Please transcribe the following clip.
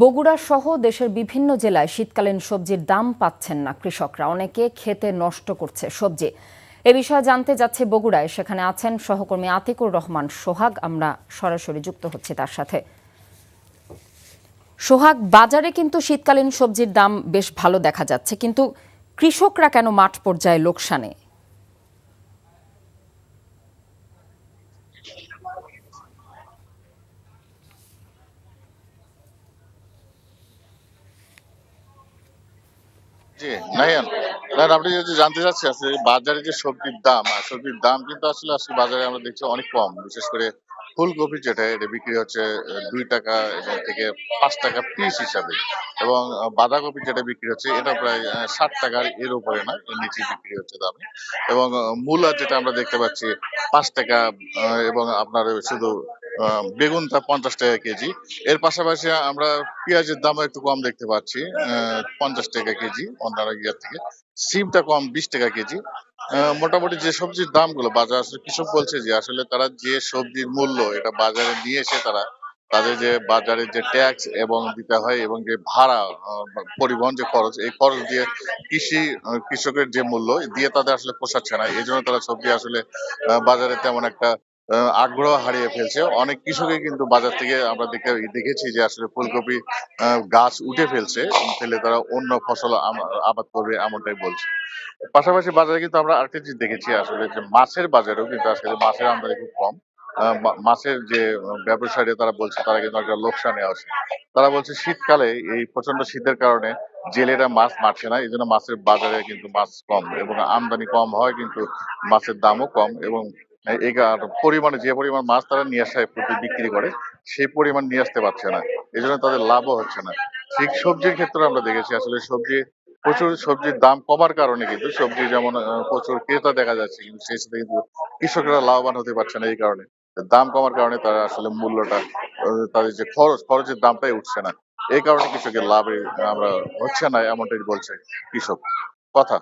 বগুড়া সহ দেশের বিভিন্ন জেলায় শীতকালীন সবজির দাম পাচ্ছেন না কৃষকরা। অনেকে খেতে নষ্ট করছে সবজি। এ বিষয়ে জানতে যাচ্ছে বগুড়ায়, সেখানে আছেন সহকর্মী আতিকুর রহমান সোহাগ। আমরা সরাসরি যুক্ত হচ্ছি তার সাথে। সোহাগ, বাজারে কিন্তু শীতকালীন সবজির দাম বেশ ভালো দেখা যাচ্ছে, কিন্তু কৃষকরা কেন মাঠ পর্যায়ে লোকসানে? জি, নাহিয়ান। না, আপনি যদি জানতে চাচ্ছেন আসলে বাজারে যে সবজির দাম, আর সবজির দাম কিন্তু আসলে আজকে বাজারে আমরা দেখছি অনেক কম। বিশেষ করে ফুলকপি যেটা এটা বিক্রি হচ্ছে ৳২ এবং থেকে ৳৫ পিস হিসাবে। এবং বাঁধাকপি যেটা বিক্রি হচ্ছে এটা প্রায় ৳৬০ এর উপরে না, এর নিচে বিক্রি হচ্ছে দামে। এবং মূলা যেটা আমরা দেখতে পাচ্ছি ৳৫ এবং আপনার শুধু আ বেগুনটা ৳৫০ কেজি। এর পাশাপাশি আমরা পেঁয়াজের দামও একটু কম দেখতে পাচ্ছি। ৳৫০ কেজি অন্যান্য ইয়ার থেকে। সিমটা কম ৳২০ কেজি। মোটামুটি যে সবজির দামগুলো বাজার আসলে কৃষক বলছে যে আসলে তারা যে সবজির মূল্য এটা বাজারে নিয়ে এসে তাদের যে বাজারে যে ট্যাক্স এবং দিতে হয় এবং যে ভাড়া পরিবহন যে খরচ, এই খরচ দিয়ে কৃষকের যে মূল্য দিয়ে তাদের আসলে পোষাচ্ছে না। এজন্য তারা সবজি আসলে বাজারে তেমন একটা আগ্রহ হারিয়ে ফেলছে। অনেক কৃষকই কিন্তু বাজার থেকে আমরা দেখেছি যে আসলে ফুলকপি গাছ উঠে ফেলছে। ফেলে তারা অন্য ফসল আবাদ করবে এমনটাই বলছে। পাশাপাশি বাজারে কিন্তু আমরা আরেকটা জিনিস দেখেছি আসলে যে মাছের বাজারেও কিন্তু আসলে মাছের আমদানি খুব কম। মাছের যে ব্যবসায়ীরা তারা বলছে তারা কিন্তু একটা লোকসানে আছে। তারা বলছে শীতকালে এই প্রচন্ড শীতের কারণে জেলেরা মাছ মারছে না। এজন্য মাছের বাজারে কিন্তু মাছ কম এবং আমদানি কম হয় কিন্তু মাছের দামও কম এবং পরিমাণে যে পরিমাণ মাছ তারা নিয়ে আসে বিক্রি করে সেই পরিমাণ নিয়ে আসতে পারছে না। এজন্য তাদের লাভও হচ্ছে না। ঠিক সবজির ক্ষেত্রে আমরা দেখেছি আসলে প্রচুর সবজির দাম কমার কারণে কিন্তু সবজি যেমন প্রচুর ক্রেতা দেখা যাচ্ছে, কিন্তু সেই সাথে কিন্তু কৃষকরা লাভবান হতে পারছে না এই কারণে। দাম কমার কারণে তারা আসলে মূল্যটা তাদের যে খরচের দামটাই উঠছে না। এই কারণে কৃষকের লাভে আমরা হচ্ছে না এমনটাই বলছে কৃষক। কথা।